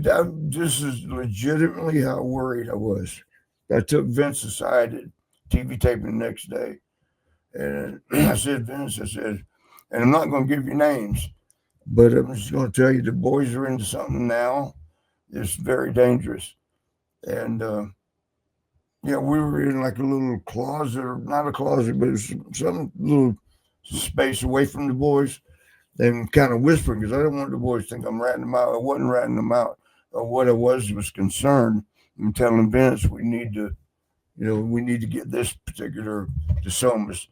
this is legitimately how worried I was. I took Vince aside at TV taping the next day, and I said, Vince, I said, and I'm not going to give you names, but I'm just going to tell you the boys are into something now. It's very dangerous. And yeah, we were in like a little closet, or not a closet, but it was some little space away from the boys, and kind of whispering because I didn't want the boys to think I'm ratting them out. I wasn't ratting them out. What I was concerned. I'm telling Vince we need to, we need to get this particular to Somas.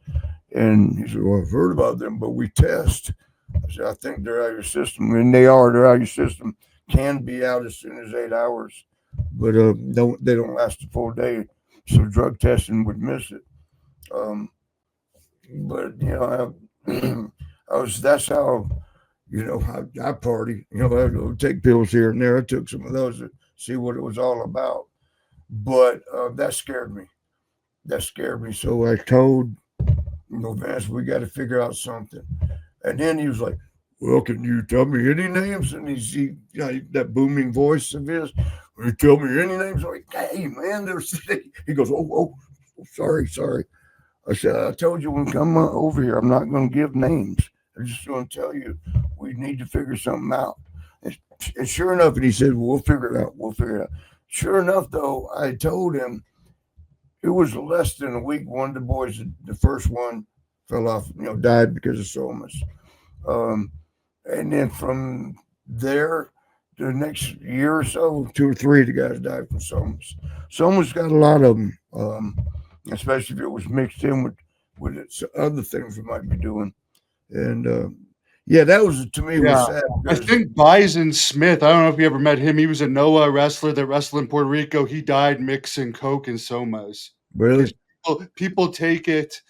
And he said, well, I've heard about them, but we test. I said, I think they're out of your system. And they are. They're out of your system. Can be out as soon as 8 hours. But they don't last a full day. So drug testing would miss it. Um, but, that's how, I party. I would take pills here and there. I took some of those to see what it was all about. But that scared me. That scared me. So I told, Vance, we got to figure out something. And then he was like, well, can you tell me any names? And that booming voice of his, will you tell me any names? I'm like, hey, man, he goes, sorry. I said, I told you when you come over here, I'm not going to give names. I'm just going to tell you, we need to figure something out. And sure enough, and he said, we'll figure it out. We'll figure it out. Sure enough, though, I told him it was less than a week. One of the boys, the first one, fell off, died because of Somas. And then from there, the next year or so, two or three of the guys died from Somas. Somas got a lot of them, especially if it was mixed in with other things we might be doing. And yeah, that was to me was sad. I think Bison Smith. I don't know if you ever met him. He was a NOAA wrestler that wrestled in Puerto Rico. He died mixing coke and Somas. Really? People take it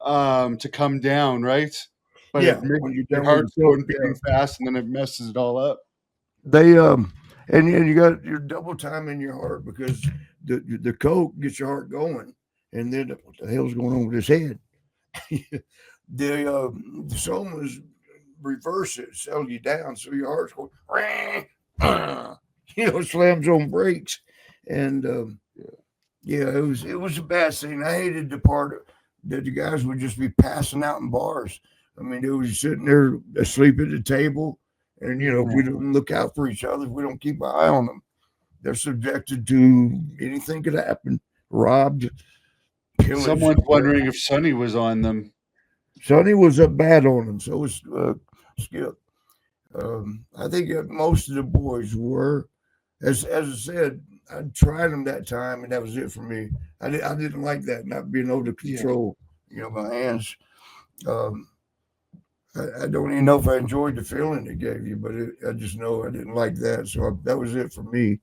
to come down, right? But Yeah, it makes when you're your done heart with the going coke, beating fast, and then it messes it all up. they and you got your double time in your heart because the coke gets your heart going, and then what the hell's going on with his head? The somas reverse it, settle you down, so your heart's going, slams on brakes, and yeah, it was a bad scene. I hated the part that the guys would just be passing out in bars. I mean, they was sitting there asleep at the table, and if we don't look out for each other, if we don't keep an eye on them, they're subjected to anything could happen. Robbed, pillaged. Someone's wondering if Sonny was on them. Sonny was up bad on him, so was Skip. I think most of the boys were, as I said, I tried them that time, and that was it for me. I didn't like that, not being able to control, my hands. Um, I don't even know if I enjoyed the feeling it gave you, but I just know I didn't like that. So that was it for me.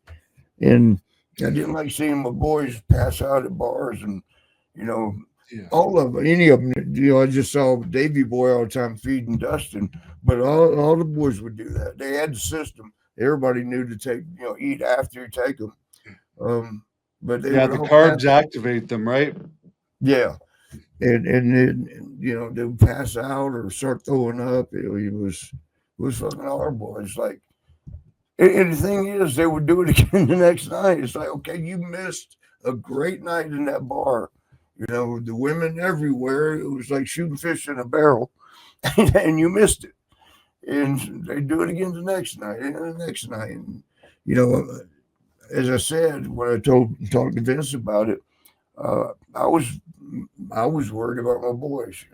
And I didn't like seeing my boys pass out at bars and, you know, all of them, any of them. I just saw Davy Boy all the time feeding Dustin, but all the boys would do that. They had the system. Everybody knew to take, eat after you take them. But they would the all carbs activate them, right? yeah, and then they would pass out or start throwing up. It was fucking horrible. It's like, and the thing is, they would do it again the next night. It's like, okay, you missed a great night in that bar. The women everywhere. It was like shooting fish in a barrel, and you missed it. And they do it again the next night and the next night. And you know, as I said when I talked to Vince about it, uh, I was I was worried about my boys.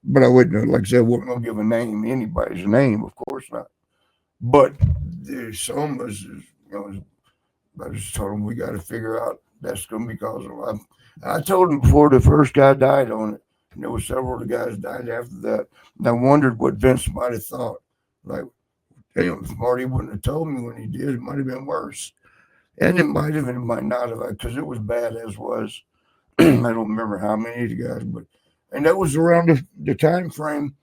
But I wouldn't, like I said, I wasn't gonna give a name, anybody's name, of course not. But the Somas, I just told them we got to figure out that's going to be causing a lot. I told them before the first guy died on it, and there were several of the guys died after that. And I wondered what Vince might have thought. Like, damn, if Marty wouldn't have told me when he did, it might have been worse. And it might have, and it might not have, because it was bad as was. I don't remember how many of the guys, but and that was around the time frame.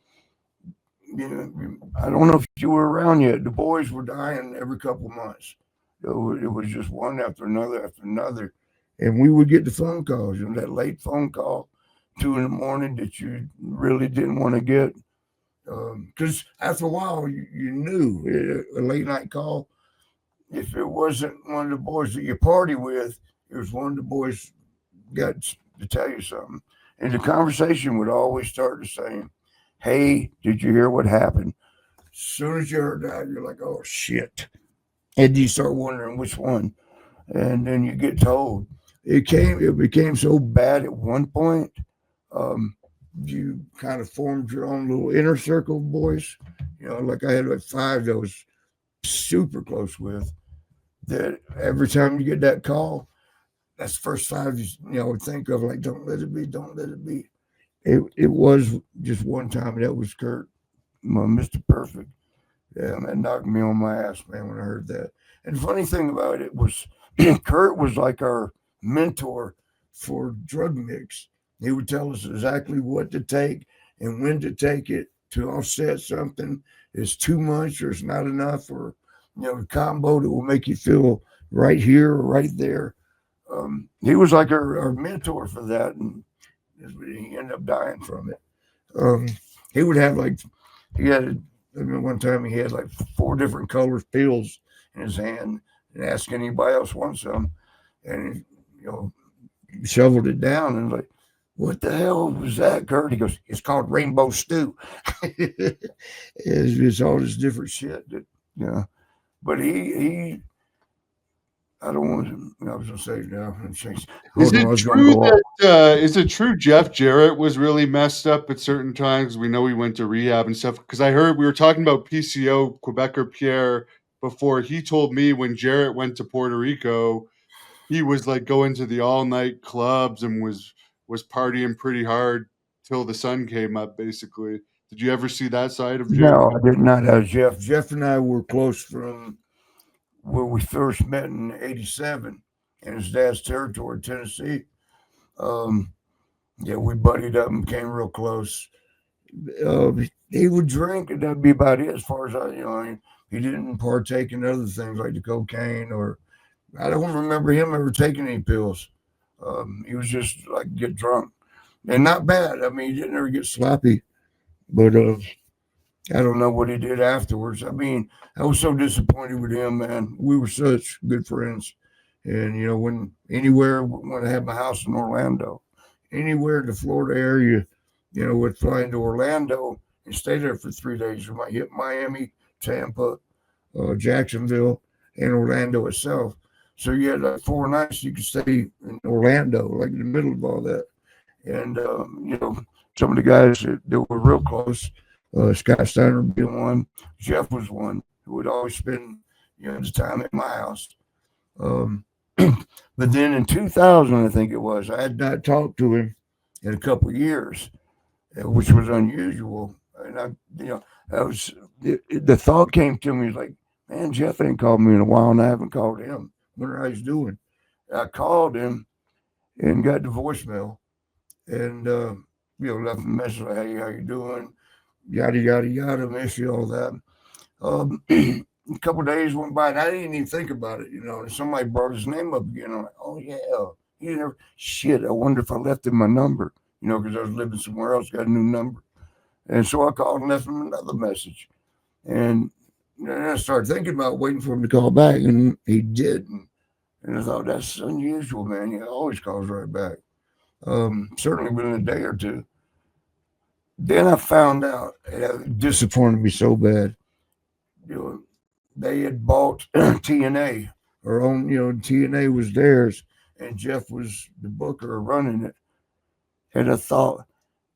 I don't know if you were around yet. The boys were dying every couple of months. It was just one after another, and we would get the phone calls. That late phone call, 2 in the morning, that you really didn't want to get, because after a while you knew a late night call. if it wasn't one of the boys that you party with, it was one of the boys got to tell you something. And the conversation would always start the same. Hey, did you hear what happened? As soon as you heard that, you're like, oh shit. And you start wondering which one. And then you get told. It became so bad at one point. Um, you kind of formed your own little inner circle of boys. Like I had like five that was super close with. That every time you get that call, that's the first five would think of, like, don't let it be, don't let it be. It was just one time that was Kurt, Mr. Perfect. Yeah, that knocked me on my ass, man, when I heard that. And the funny thing about it was Kurt was like our mentor for drug mix. He would tell us exactly what to take and when to take it to offset something. It's too much or it's not enough, or the combo that will make you feel right here or right there. He was like our mentor for that, and he ended up dying from it. Um, he would have like he had. I mean, one time he had like four different colors pills in his hand, and asked anybody else want some, and you know shoveled it down and like, what the hell was that, Kurt? He goes, it's called rainbow stew. It's all this different shit that, but he I don't want to. I was gonna say now. Is Hold on, I it was gonna true go off. that is it true Jeff Jarrett was really messed up at certain times? We know he went to rehab and stuff because I heard we were talking about PCO Quebecer Pierre before. He told me when Jarrett went to Puerto Rico, he was like going to the all night clubs and was partying pretty hard till the sun came up. Basically, did you ever see that side of Jarrett? No, I did not have Jeff. Jeff and I were close from where we first met in '87 in his dad's territory, Tennessee. Um, yeah, we buddied up and became real close. Uh, he would drink, and that'd be about it as far as he didn't partake in other things like the cocaine, or I don't remember him ever taking any pills. He was just like get drunk and not bad. I mean, he didn't ever get sloppy, but I don't know what he did afterwards. I mean, I was so disappointed with him, man. We were such good friends. And, when anywhere, when I had my house in Orlando, anywhere in the Florida area, would fly into Orlando and stay there for 3 days. We might hit Miami, Tampa, Jacksonville, and Orlando itself. So you had like 4 nights you could stay in Orlando, like in the middle of all that. And, some of the guys that were real close, Scott Steiner being one, Jeff was one who would always spend, the time at my house. Um, but then in 2000, I think it was, I had not talked to him in a couple of years, which was unusual. And I was, the thought came to me like, man, Jeff ain't called me in a while, and I haven't called him. Wonder how he's doing. I called him and got the voicemail, and left a message like, hey, how you doing? Yada yada yada, miss you, all that. A couple of days went by, and I didn't even think about it, And somebody brought his name up again. I'm like, oh yeah, he never. Shit, I wonder if I left him my number, because I was living somewhere else, got a new number, and so I called and left him another message, and then I started thinking about waiting for him to call back, and he didn't. And I thought that's unusual, man. He always calls right back. Certainly within a day or two. Then I found out, and it disappointed me so bad. You know, they had bought TNA, or own, TNA was theirs, and Jeff was the booker running it. And I thought,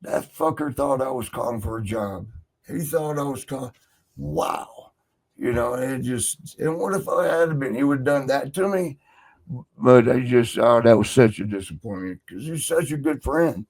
that fucker thought I was calling for a job. He thought I was calling. Wow. And what if I had been? He would have done that to me. But I just, that was such a disappointment because he's such a good friend.